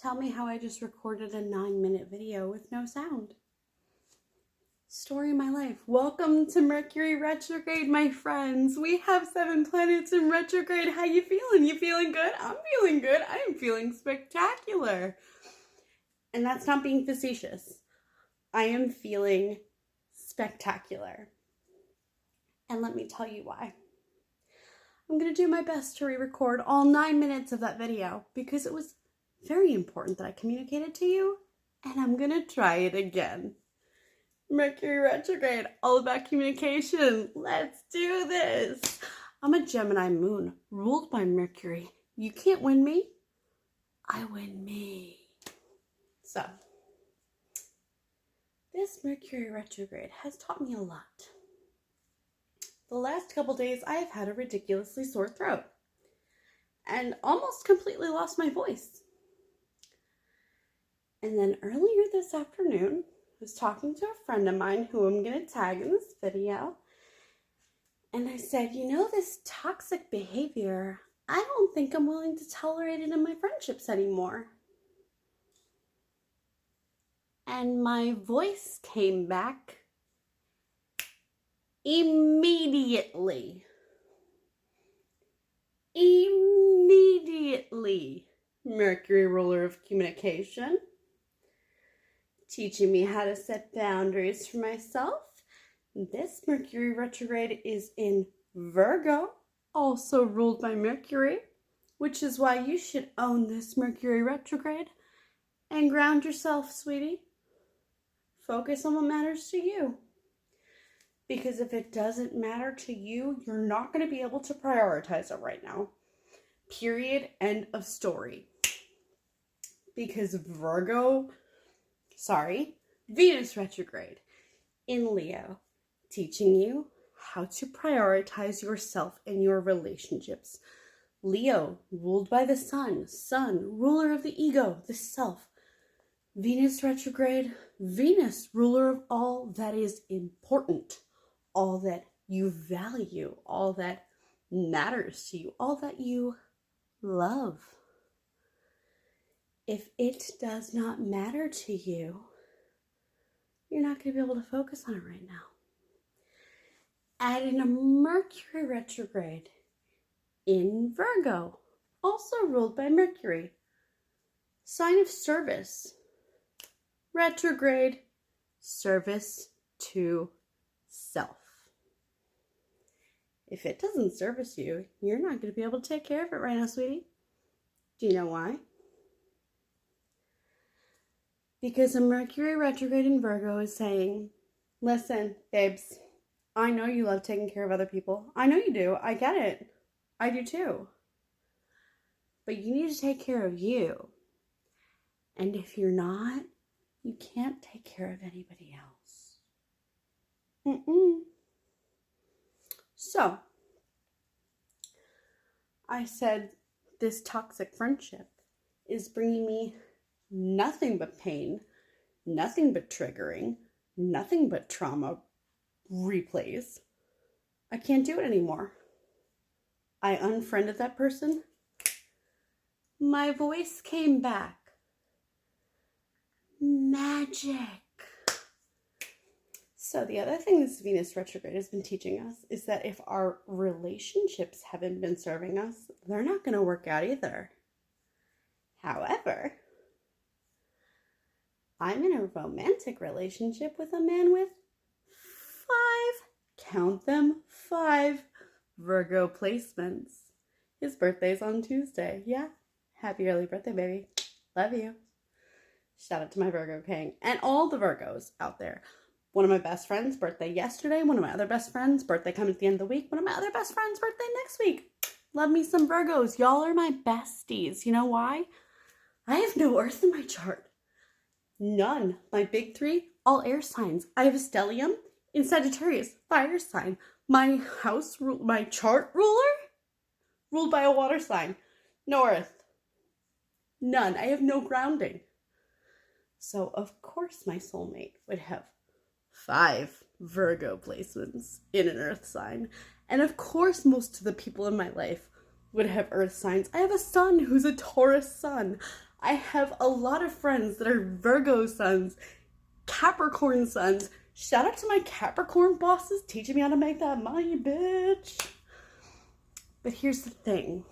Tell me how I just recorded a 9-minute video with no sound. Story of my life. Welcome to Mercury retrograde, my friends. We have 7 planets in retrograde. How you feeling? You feeling good? I'm feeling good. I'm feeling spectacular. And that's not being facetious. I am feeling spectacular. And let me tell you why. I'm going to do my best to re-record all 9 minutes of that video because it was very important that I communicated to you, and I'm going to try it again. Mercury retrograde, all about communication. Let's do this. I'm a Gemini moon, ruled by Mercury. You can't win me. I win me. So, this Mercury retrograde has taught me a lot. The last couple days, I have had a ridiculously sore throat and almost completely lost my voice. And then earlier this afternoon, I was talking to a friend of mine who I'm going to tag in this video. And I said, you know, this toxic behavior, I don't think I'm willing to tolerate it in my friendships anymore. And my voice came back immediately. Mercury ruler of communication, teaching me how to set boundaries for myself. This Mercury retrograde is in Virgo, also ruled by Mercury, which is why you should own this Mercury retrograde and ground yourself, sweetie. Focus on what matters to you. Because if it doesn't matter to you, you're not going to be able to prioritize it right now. Period. End of story. Because Venus retrograde in Leo, teaching you how to prioritize yourself and your relationships. Leo, ruled by the sun, ruler of the ego, the self. Venus retrograde, Venus, ruler of all that is important, all that you value, all that matters to you, all that you love. If it does not matter to you, you're not going to be able to focus on it right now. Add in a Mercury retrograde in Virgo, also ruled by Mercury. Sign of service. Retrograde, service to self. If it doesn't service you, you're not going to be able to take care of it right now, sweetie. Do you know why? Because a Mercury retrograde in Virgo is saying, listen, babes, I know you love taking care of other people. I know you do. I get it. I do too. But you need to take care of you. And if you're not, you can't take care of anybody else. So, I said this toxic friendship is bringing me nothing but pain, nothing but triggering, nothing but trauma replays. I can't do it anymore. I unfriended that person. My voice came back. Magic. So the other thing this Venus retrograde has been teaching us is that if our relationships haven't been serving us, they're not going to work out either. However, I'm in a romantic relationship with a man with 5 Virgo placements. His birthday's on Tuesday. Yeah. Happy early birthday, baby. Love you. Shout out to my Virgo king and all the Virgos out there. One of my best friends' birthday yesterday. One of my other best friends' birthday coming at the end of the week. One of my other best friends' birthday next week. Love me some Virgos. Y'all are my besties. You know why? I have no earth in my chart. None. My big 3, all air signs. I have a stellium in Sagittarius, fire sign. My my chart ruler, ruled by a water sign. No earth. None. I have no grounding. So, of course, my soulmate would have 5 Virgo placements in an earth sign. And of course, most of the people in my life would have earth signs. I have a son who's a Taurus sun. I have a lot of friends that are Virgo suns, Capricorn suns. Shout out to my Capricorn bosses teaching me how to make that money, bitch. But here's the thing.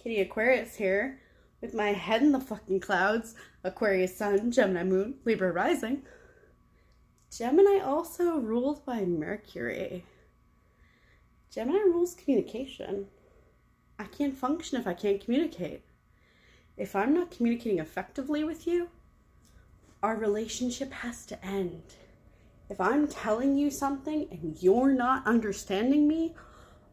Kitty Aquarius here with my head in the fucking clouds. Aquarius sun, Gemini moon, Libra rising. Gemini also ruled by Mercury. Gemini rules communication. I can't function if I can't communicate. If I'm not communicating effectively with you, our relationship has to end. If I'm telling you something and you're not understanding me,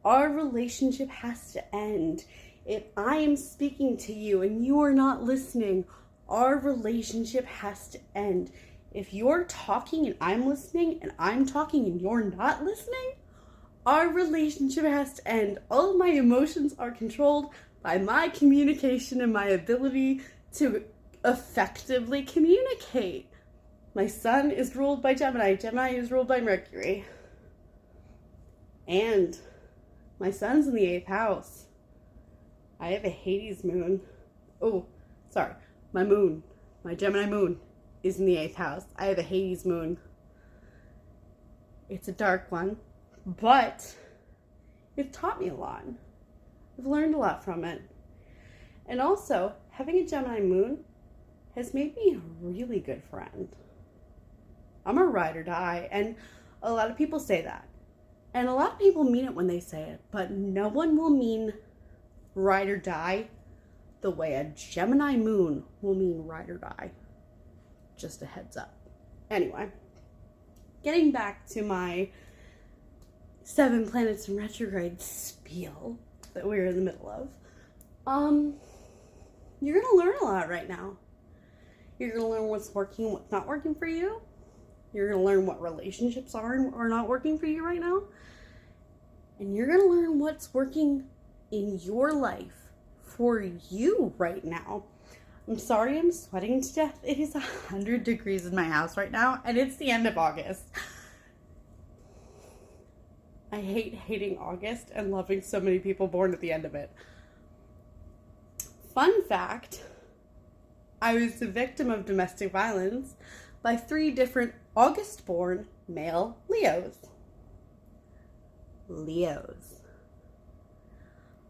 our relationship has to end. If I am speaking to you and you are not listening, our relationship has to end. If you're talking and I'm listening and I'm talking and you're not listening, our relationship has to end. All of my emotions are controlled by my communication and my ability to effectively communicate. My sun is ruled by Gemini. Gemini is ruled by Mercury. And my sun's in the 8th house. I have a Hades moon. Oh, sorry. My moon, my Gemini moon is in the 8th house. I have a Hades moon. It's a dark one, but it taught me a lot. I've learned a lot from it. And also, having a Gemini moon has made me a really good friend. I'm a ride or die, and a lot of people say that. And a lot of people mean it when they say it, but no one will mean ride or die the way a Gemini moon will mean ride or die. Just a heads up. Anyway, getting back to my 7 planets in retrograde spiel that we're in the middle of, you're gonna learn a lot right now. You're gonna learn what's working and what's not working for you. You're gonna learn what relationships are and are not working for you right now. And you're gonna learn what's working in your life for you right now. I'm sorry I'm sweating to death. It is 100 degrees in my house right now, and it's the end of August. I hate hating August and loving so many people born at the end of it. Fun fact, I was the victim of domestic violence by 3 different August-born male Leos.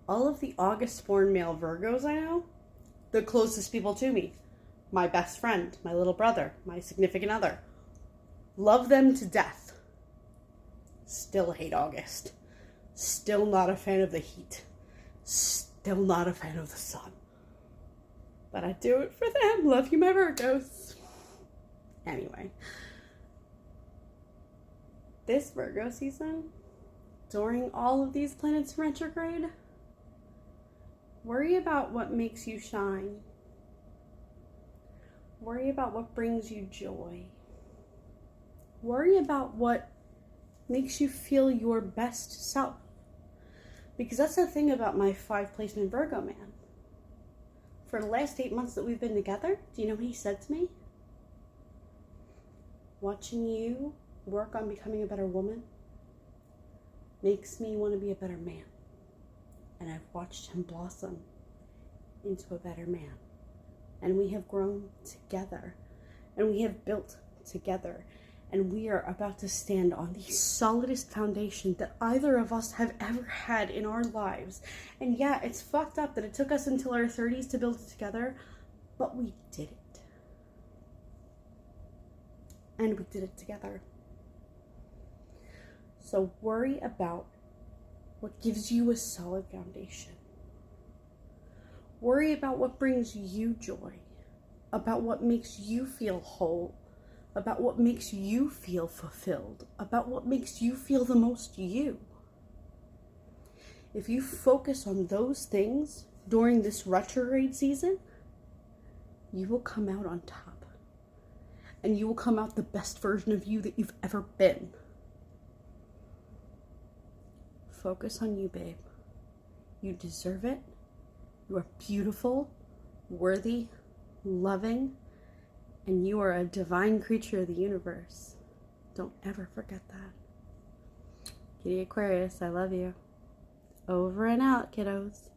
All of the August-born male Virgos I know, the closest people to me, my best friend, my little brother, my significant other, love them to death. Still hate August. Still not a fan of the heat. Still not a fan of the sun. But I do it for them. Love you, my Virgos. Anyway. This Virgo season, during all of these planets in retrograde, worry about what makes you shine. Worry about what brings you joy. Worry about what makes you feel your best self. Because that's the thing about my 5 placement Virgo man. For the last 8 months that we've been together, do you know what he said to me? Watching you work on becoming a better woman makes me want to be a better man. And I've watched him blossom into a better man. And we have grown together. And we have built together. And we are about to stand on the solidest foundation that either of us have ever had in our lives. And yeah, it's fucked up that it took us until our 30s to build it together, but we did it. And we did it together. So worry about what gives you a solid foundation. Worry about what brings you joy, about what makes you feel whole, about what makes you feel fulfilled, about what makes you feel the most you. If you focus on those things during this retrograde season, you will come out on top. And you will come out the best version of you that you've ever been. Focus on you, babe. You deserve it. You are beautiful, worthy, loving, and you are a divine creature of the universe. Don't ever forget that. Kitty Aquarius, I love you. Over and out, kiddos.